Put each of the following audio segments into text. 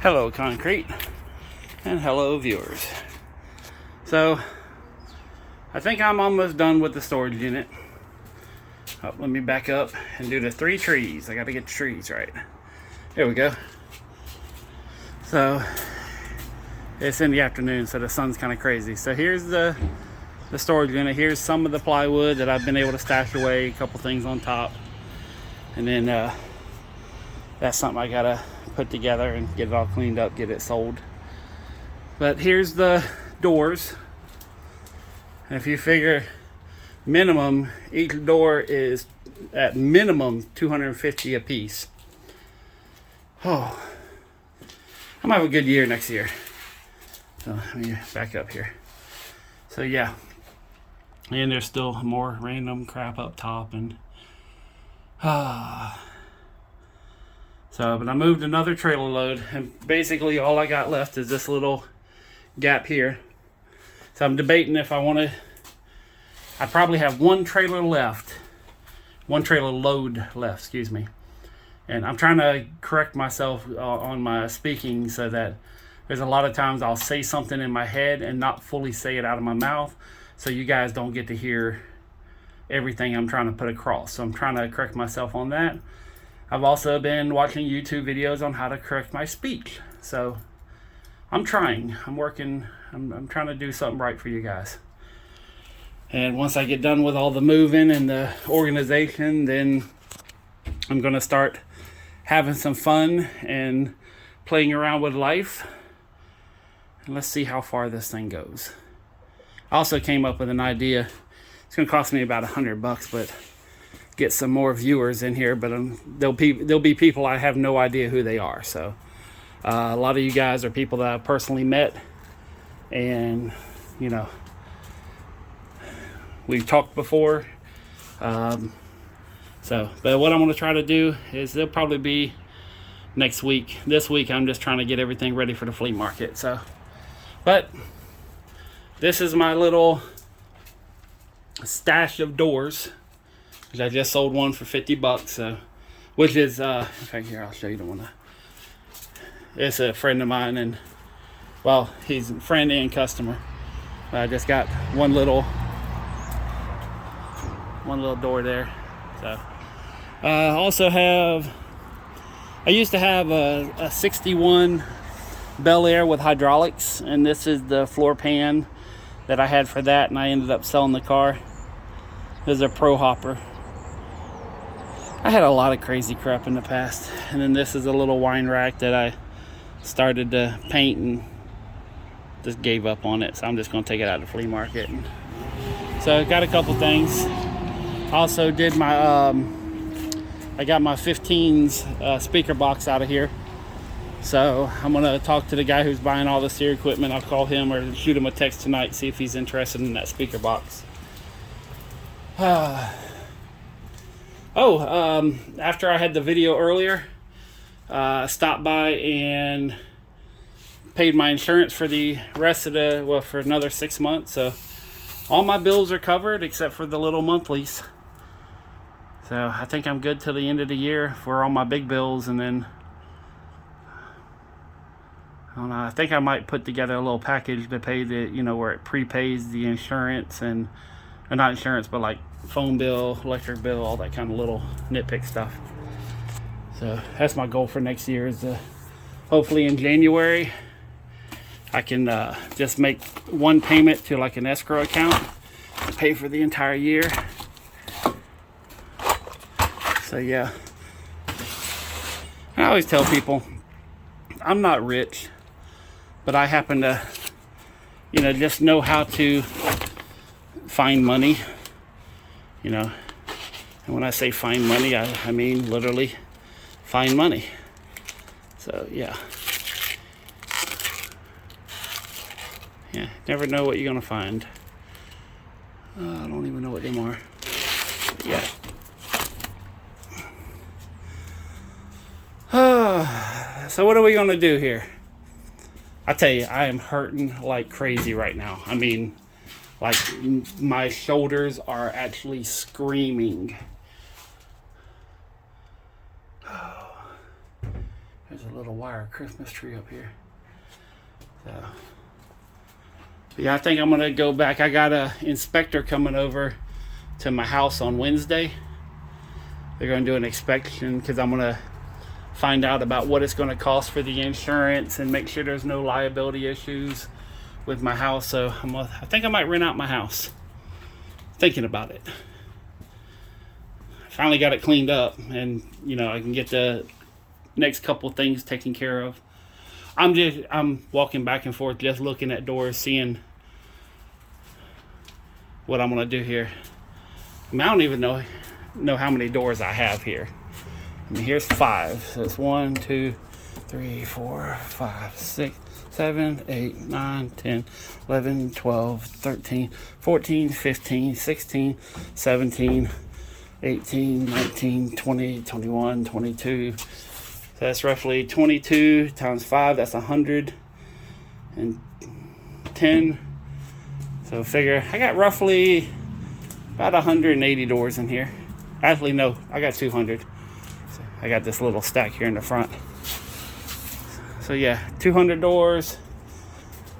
Hello concrete, and hello viewers. So I think I'm almost done with the storage unit. Oh, let me back up and do the 3 trees. I gotta get the trees right. There we go. So it's in the afternoon, so the sun's kind of crazy. So here's the storage unit. Here's some of the plywood that I've been able to stash away, a couple things on top, and then that's something I gotta put together and get it all cleaned up, get it sold. But here's the doors. And if you figure minimum, each door is at minimum $250 a piece. Oh, I'm gonna have a good year next year. So let me back up here. So yeah, and there's still more random crap up top, and so, but I moved another trailer load, and basically all I got left is this little gap here. So I'm debating if I want to. I probably have one trailer left, one trailer load left, excuse me. And I'm trying to correct myself on my speaking, so that there's a lot of times I'll say something in my head and not fully say it out of my mouth, so you guys don't get to hear everything I'm trying to put across. So I'm trying to correct myself on that. I've also been watching YouTube videos on how to correct my speech. So I'm trying, I'm working, I'm trying to do something right for you guys. And once I get done with all the moving and the organization, then I'm gonna start having some fun and playing around with life. And let's see how far this thing goes. I also came up with an idea. It's gonna cost me about $100, but get some more viewers in here. But there'll be people I have no idea who they are. So a lot of you guys are people that I've personally met, and you know, we've talked before. But what I'm going to try to do is they'll probably be next week. This week I'm just trying to get everything ready for the flea market. So, but this is my little stash of doors. I just sold one for $50. So, which is in fact, here I'll show you the one. It's a friend of mine, and well, he's a friend and customer. I just got one little door there. So also have, I used to have a 61 Bel Air with hydraulics, and this is the floor pan that I had for that, and I ended up selling the car. This is a Pro Hopper. I had a lot of crazy crap in the past. And then this is a little wine rack that I started to paint and just gave up on it, so I'm just going to take it out of the flea market. So I got a couple things. Also did my I got my 15s speaker box out of here, so I'm gonna talk to the guy who's buying all the Shure equipment. I'll call him or shoot him a text tonight, see if he's interested in that speaker box. After I had the video earlier, stopped by and paid my insurance for the rest of for another 6 months. So all my bills are covered except for the little monthlies. So I think I'm good till the end of the year for all my big bills, and then I don't know, I think I might put together a little package to pay the, you know, where it prepays the insurance and, or not insurance, but like phone bill, electric bill, all that kind of little nitpick stuff. So that's my goal for next year, is hopefully in January I can just make one payment to like an escrow account and pay for the entire year. So yeah, I always tell people I'm not rich, but I happen to, you know, just know how to find money, you know. And when I say find money, I mean literally find money. So yeah. Yeah, never know what you're gonna find. I don't even know what them are. Yeah. So what are we gonna do here? I tell you, I am hurting like crazy right now. I mean, like my shoulders are actually screaming. There's a little wire Christmas tree up here. So, yeah, I think I'm going to go back. I got a inspector coming over to my house on Wednesday. They're going to do an inspection because I'm going to find out about what it's going to cost for the insurance and make sure there's no liability issues with my house. So I think I might rent out my house. Thinking about it. Finally got it cleaned up, and I can get the next couple things taken care of. I'm walking back and forth, just looking at doors, seeing what I'm gonna do here. I don't even know how many doors I have here. Here's 5. So it's 1, 2, 3, 4, 5, 6, 7, 8, 9, 10, 11, 12, 13, 14, 15, 16, 17, 18, 19, 20, 21, 22. So that's roughly 22 times 5. That's 110. So figure I got roughly about 180 doors in here. Actually, no, I got 200. So I got this little stack here in the front. So yeah, 200 doors.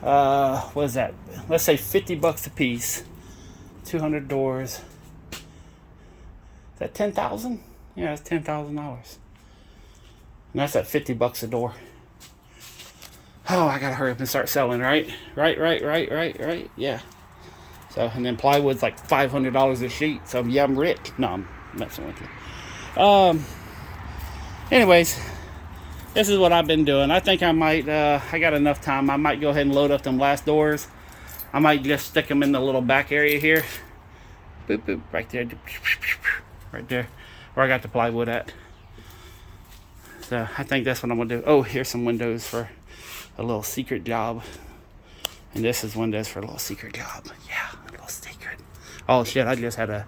What is that? Let's say $50 a piece. 200 doors. Is that 10,000? Yeah, that's $10,000. And that's at $50 a door. Oh, I gotta hurry up and start selling, right? Right. Yeah. So, and then plywood's like $500 a sheet. So yeah, I'm rich. No, I'm messing with you. Anyways, this is what I've been doing. I think I might, I got enough time. I might go ahead and load up them last doors. I might just stick them in the little back area here. Boop, boop, right there. Right there, where I got the plywood at. So I think that's what I'm gonna do. Oh, here's some windows for a little secret job. And this is windows for a little secret job. Yeah, a little secret. Oh shit, I just had a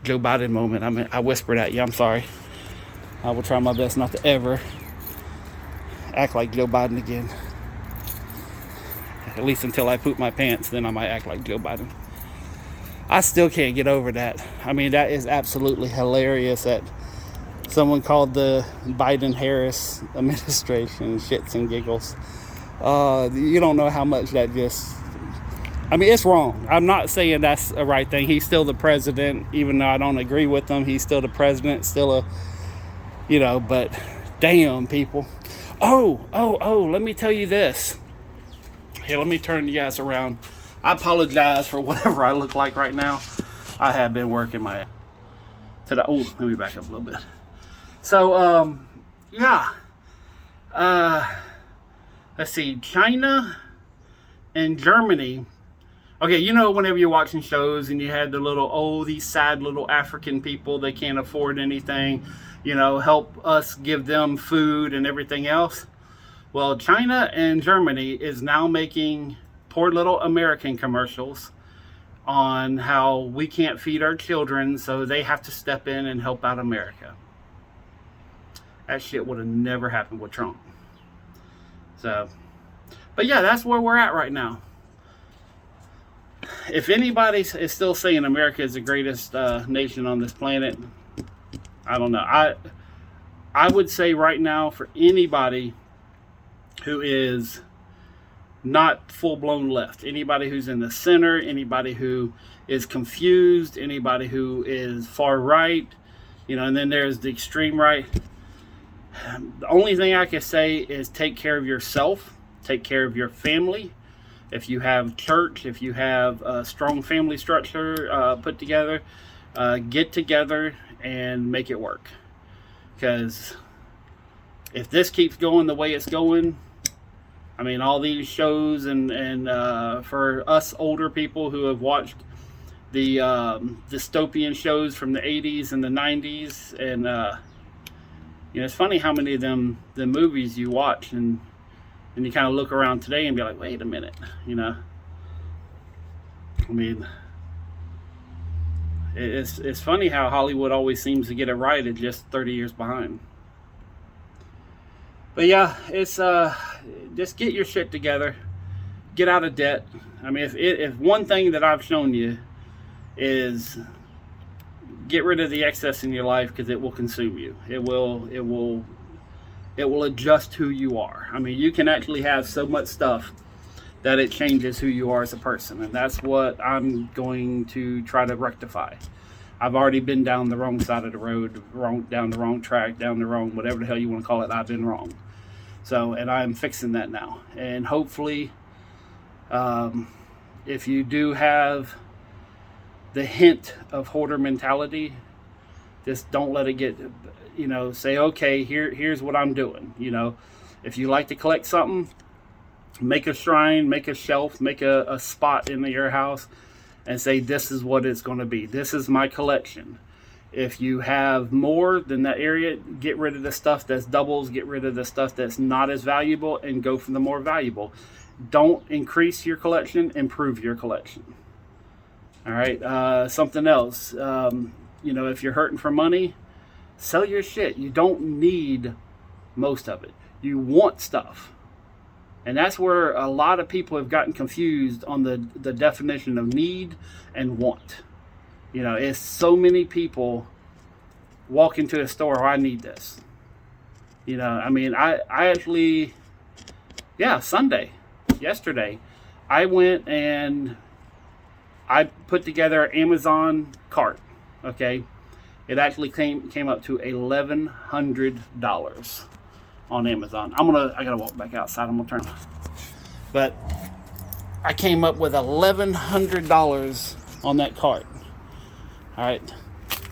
Joe Biden moment. I whispered at you, I'm sorry. I will try my best not to ever act like Joe Biden again. At least until I poop my pants, then I might act like Joe Biden. I still can't get over that. I mean, that is absolutely hilarious that someone called the Biden-Harris administration shits and giggles. You don't know how much that just... I mean, it's wrong. I'm not saying that's a right thing. He's still the president, even though I don't agree with him. He's still the president, still a... but damn, people. Oh, let me tell you this. Here, let me turn you guys around. I apologize for whatever I look like right now. I have been working my... let me back up a little bit. So, yeah. Let's see. China and Germany. Okay, whenever you're watching shows and you had these sad little African people, they can't afford anything. Help us give them food and everything else. Well, China and Germany is now making poor little American commercials on how we can't feed our children, so they have to step in and help out America. That shit would have never happened with Trump. So, but yeah, that's where we're at right now. If anybody is still saying America is the greatest nation on this planet, I don't know. I would say right now, for anybody who is not full-blown left, anybody who's in the center, anybody who is confused, anybody who is far right, and then there's the extreme right. The only thing I can say is take care of yourself, take care of your family. If you have church, if you have a strong family structure put together, get together and make it work. Because if this keeps going the way it's going, I mean, all these shows and for us older people who have watched the dystopian shows from the 80s and the 90s, and it's funny how many of the movies you watch and you kind of look around today and be like, wait a minute, I mean, it's funny how Hollywood always seems to get it right at just 30 years behind. But yeah, it's just get your shit together, get out of debt. I mean, if one thing that I've shown you is get rid of the excess in your life, because it will consume you. It will it will adjust who you are. I mean, you can actually have so much stuff that it changes who you are as a person, and that's what I'm going to try to rectify. I've already been down the wrong side of the road, down the wrong track, down the wrong, whatever the hell you want to call it. I've been wrong. So, and I'm fixing that now. And hopefully, if you do have the hint of hoarder mentality, just don't let it get, say, okay, here's what I'm doing. If you like to collect something, make a shrine, make a shelf, make a spot in your house and say, this is what it's going to be. This is my collection. If you have more than that area, get rid of the stuff that's doubles, get rid of the stuff that's not as valuable, and go for the more valuable. Don't increase your collection, improve your collection. All right, something else. If you're hurting for money, sell your shit. You don't need most of it. You want stuff. And that's where a lot of people have gotten confused on the definition of need and want. It's so many people walk into a store, oh, I need this. I actually, yesterday, I went and I put together an Amazon cart, okay? It actually came up to $1,100 on Amazon. I gotta walk back outside. I'm gonna turn. But I came up with $1,100 on that cart. All right.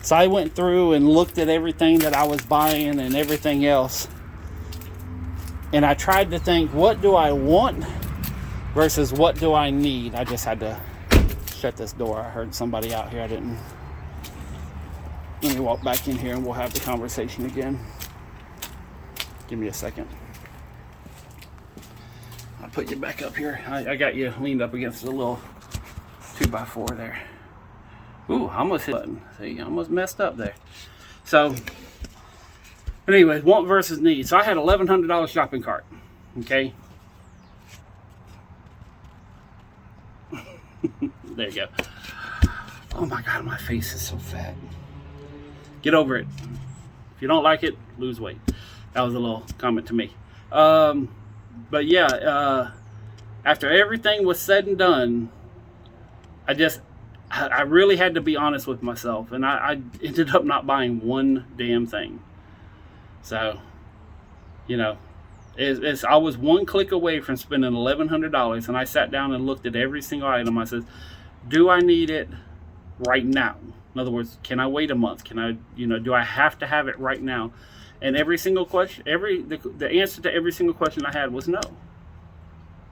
So I went through and looked at everything that I was buying and everything else. And I tried to think, what do I want versus what do I need? I just had to shut this door. I heard somebody out here. Let me walk back in here and we'll have the conversation again. Give me a second. I'll put you back up here. I got you leaned up against the little 2x4 there. Ooh, I almost hit the button. See, I almost messed up there. So, but anyway, want versus need. So I had $1,100 shopping cart. Okay. There you go. Oh my God, my face is so fat. Get over it. If you don't like it, lose weight. That was a little comment to me. But yeah, after everything was said and done, I really had to be honest with myself, and I ended up not buying one damn thing. So, I was one click away from spending $1,100, and I sat down and looked at every single item. I said, do I need it right now? In other words, can I wait a month? Can I, do I have to have it right now? And every single question, the answer to every single question I had was no.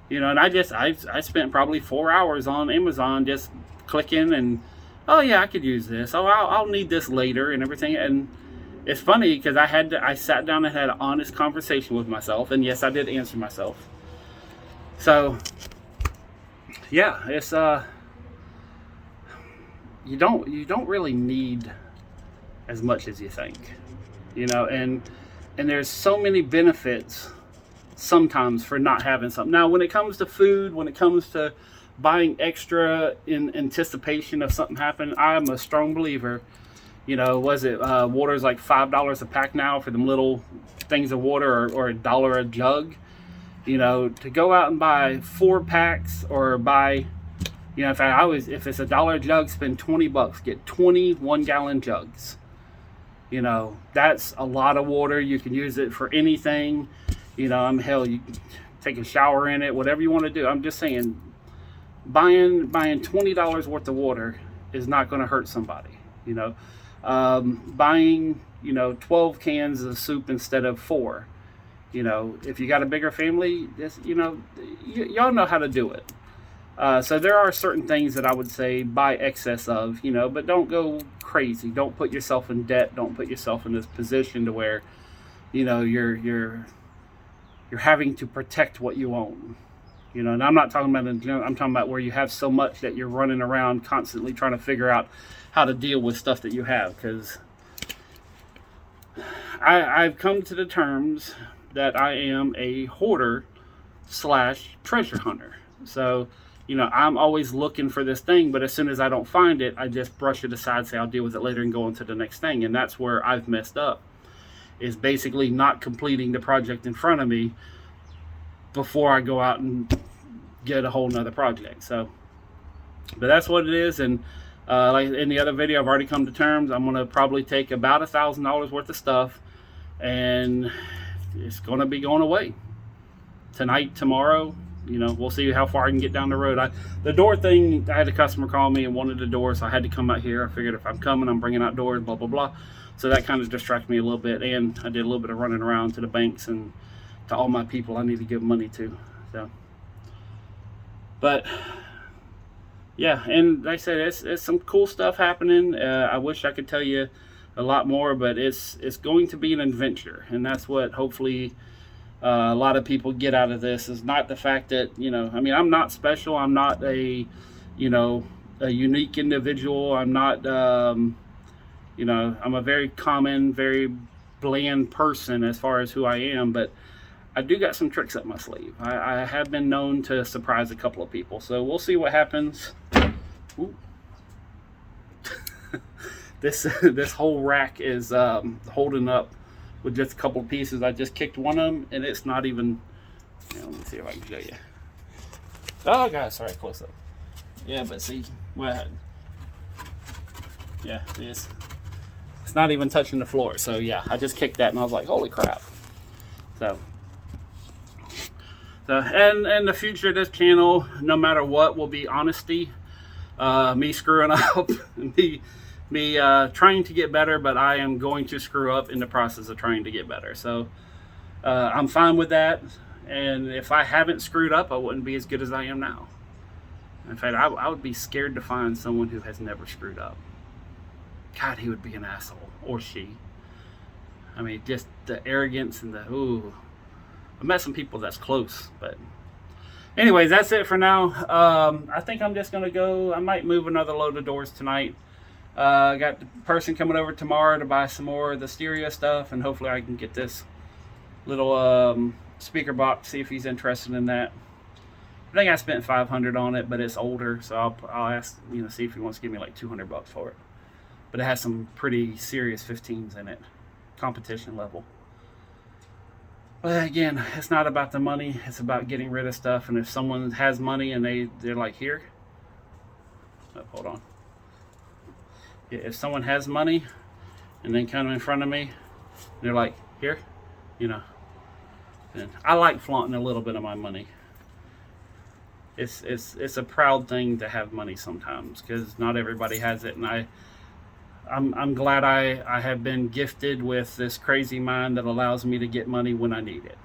And I spent probably 4 hours on Amazon just clicking and, oh yeah, I could use this. Oh, I'll need this later and everything. And it's funny because I sat down and had an honest conversation with myself. And yes, I did answer myself. So, yeah, it's, you don't really need as much as you think. And there's so many benefits sometimes for not having something. Now, when it comes to food, when it comes to buying extra in anticipation of something happening, I'm a strong believer. Water's like $5 a pack now for them little things of water, or $1 a jug. To go out and buy 4 packs or buy, if it's $1 a jug, spend $20, get 20 1-gallon jugs. That's a lot of water. You can use it for anything. You can take a shower in it, whatever you want to do. I'm just saying, buying $20 worth of water is not going to hurt somebody. Buying 12 cans of soup instead of 4. If you got a bigger family, y'all know how to do it. So there are certain things that I would say buy excess of, but don't go crazy. Don't put yourself in debt. Don't put yourself in this position to where, you're having to protect what you own. And I'm not talking about I'm talking about where you have so much that you're running around constantly trying to figure out how to deal with stuff that you have. Because I've come to the terms that I am a hoarder / treasure hunter. So, I'm always looking for this thing, but as soon as I don't find it, I just brush it aside, say I'll deal with it later and go on to the next thing. And that's where I've messed up, is basically not completing the project in front of me before I go out and get a whole nother project. So, but that's what it is. And like in the other video, I've already come to terms. I'm gonna probably take about $1,000 worth of stuff, and it's gonna be going away tonight, tomorrow. You know, we'll see how far I can get down the road. The door thing, I had a customer call me and wanted a door, so I had to come out here. I figured if I'm coming, I'm bringing out doors, blah, blah, blah. So that kind of distracted me a little bit, and I did a little bit of running around to the banks and to all my people I need to give money to. So, but yeah, and like I said, it's some cool stuff happening. I wish I could tell you a lot more, but it's going to be an adventure, and that's what hopefully a lot of people get out of this. Is not the fact that, you know, I mean, I'm not special. I'm not a, you know, a unique individual. I'm not, you know, I'm a very common, very bland person as far as who I am, but I do got some tricks up my sleeve. I have been known to surprise a couple of people, so we'll see what happens. This whole rack is holding up with just a couple of pieces. I just kicked one of them, and it's not even. You know, let me see if I can show you. Oh, God, sorry, close up. Yeah, but see, what? Yeah, it's not even touching the floor. So yeah, I just kicked that, and I was like, holy crap. So and the future of this channel, no matter what, will be honesty. Me screwing up, me trying to get better, but I am going to screw up in the process of trying to get better. So I'm fine with that. And if I haven't screwed up, I wouldn't be as good as I am now. In fact, I would be scared to find someone who has never screwed up. God, he would be an asshole, or she. I mean, just the arrogance and the, ooh. I met some people that's close, but anyways, that's it for now. I think I'm just going to go, I might move another load of doors tonight. Got the person coming over tomorrow to buy some more of the stereo stuff, and hopefully I can get this little speaker box, see if he's interested in that. I think I spent $500 on it, but it's older, so I'll ask, you know, see if he wants to give me like $200 for it. But it has some pretty serious 15s in it, competition level. But again, it's not about the money, it's about getting rid of stuff. And if someone has money and they're like, here, oh, hold on. If someone has money and then come in front of me, they're like, here, you know, then I like flaunting a little bit of my money. It's a proud thing to have money sometimes, because not everybody has it. And I'm glad I have been gifted with this crazy mind that allows me to get money when I need it.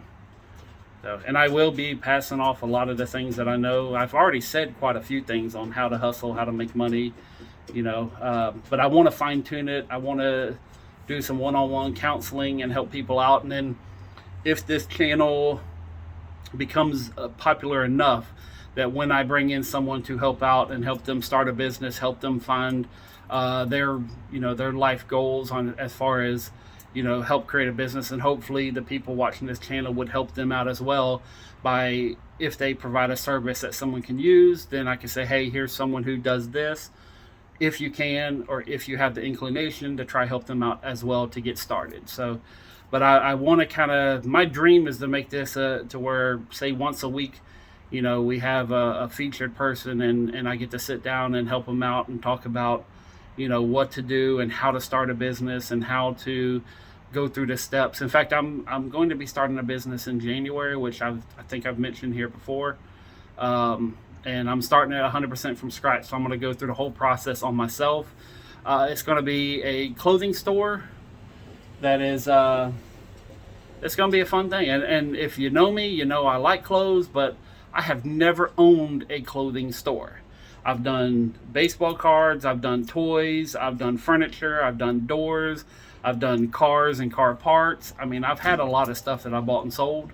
So, and I will be passing off a lot of the things that I know. I've already said quite a few things on how to hustle, how to make money, you know, but I want to fine tune it. I want to do some one-on-one counseling and help people out. And then if this channel becomes popular enough that when I bring in someone to help out and help them start a business, help them find their, you know, their life goals on as far as, you know, help create a business, and hopefully the people watching this channel would help them out as well by, if they provide a service that someone can use, then I can say, hey, here's someone who does this, if you can, or if you have the inclination, to try help them out as well to get started. So, but I want to kind of, my dream is to make this to where, say, once a week, you know, we have a featured person, and I get to sit down and help them out and talk about, you know, what to do and how to start a business and how to go through the steps. In fact, I'm going to be starting a business in January, which I think I've mentioned here before. And I'm starting at 100% from scratch. So I'm going to go through the whole process on myself. It's going to be a clothing store that is, it's going to be a fun thing. And if you know me, you know I like clothes, but I have never owned a clothing store. I've done baseball cards, I've done toys, I've done furniture, I've done doors, I've done cars and car parts. I mean, I've had a lot of stuff that I bought and sold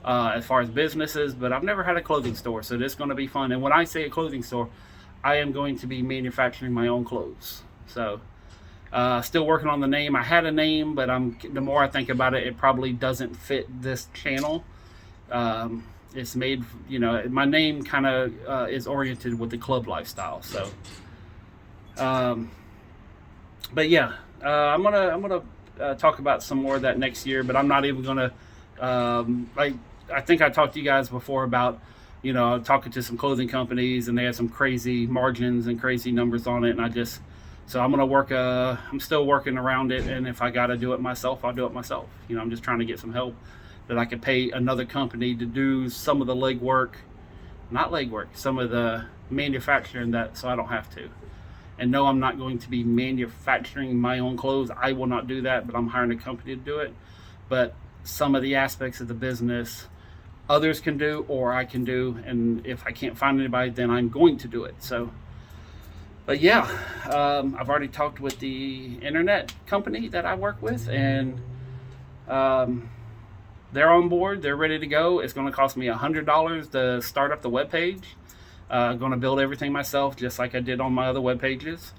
as far as businesses, but I've never had a clothing store, so this is going to be fun. And when I say a clothing store, I am going to be manufacturing my own clothes. So, still working on the name. I had a name, but the more I think about it, it probably doesn't fit this channel. It's made, you know, my name kind of is oriented with the club lifestyle. So, but yeah, I'm gonna talk about some more of that next year, but I'm not even going to, I think I talked to you guys before about, talking to some clothing companies, and they had some crazy margins and crazy numbers on it. And so I'm going to work, I'm still working around it. And if I got to do it myself, I'll do it myself. I'm just trying to get some help that I could pay another company to do some of the some of the manufacturing, so I don't have to. And no, I'm not going to be manufacturing my own clothes. I will not do that, but I'm hiring a company to do it. But some of the aspects of the business others can do, or I can do. And if I can't find anybody, then I'm going to do it. So, but yeah, I've already talked with the internet company that I work with, and they're on board. They're ready to go. It's going to cost me $100 to start up the web page. I'm going to build everything myself, just like I did on my other web pages.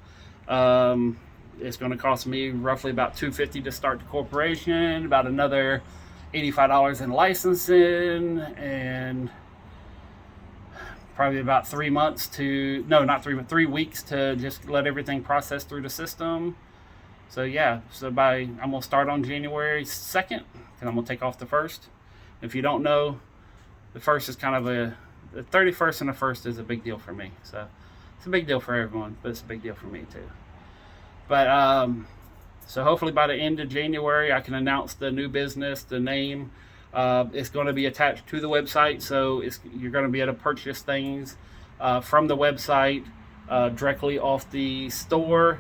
It's going to cost me roughly about $250 to start the corporation, about another $85 in licensing, and probably about 3 months to, no, not 3, but 3 weeks to just let everything process through the system. So yeah, I'm going to start on January 2nd, and I'm going to take off the 1st. If you don't know, the 1st is kind of the 31st and the 1st is a big deal for me. So it's a big deal for everyone, but it's a big deal for me too. But so hopefully by the end of January, I can announce the new business, the name. It's going to be attached to the website, so you're going to be able to purchase things from the website directly off the store.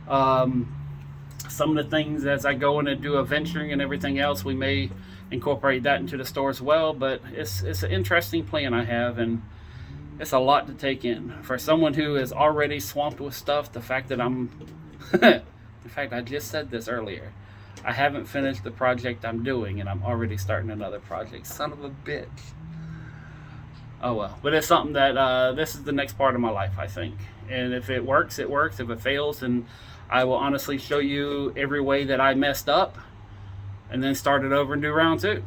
Some of the things, as I go in and do a venturing and everything else, we may incorporate that into the store as well. But it's an interesting plan I have, and it's a lot to take in. For someone who is already swamped with stuff, the fact that in fact, I just said this earlier, I haven't finished the project I'm doing, and I'm already starting another project. Son of a bitch. Oh well. But it's something that, this is the next part of my life, I think. And if it works, it works. If it fails, then I will honestly show you every way that I messed up, and then start it over and do round 2.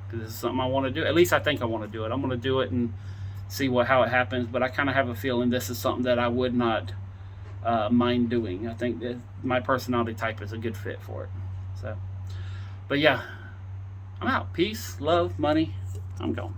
Because this is something I want to do. At least I think I want to do it. I'm going to do it and see how it happens. But I kind of have a feeling this is something that I would not mind doing. I think that my personality type is a good fit for it. So, but yeah, I'm out. Peace, love, money. I'm gone.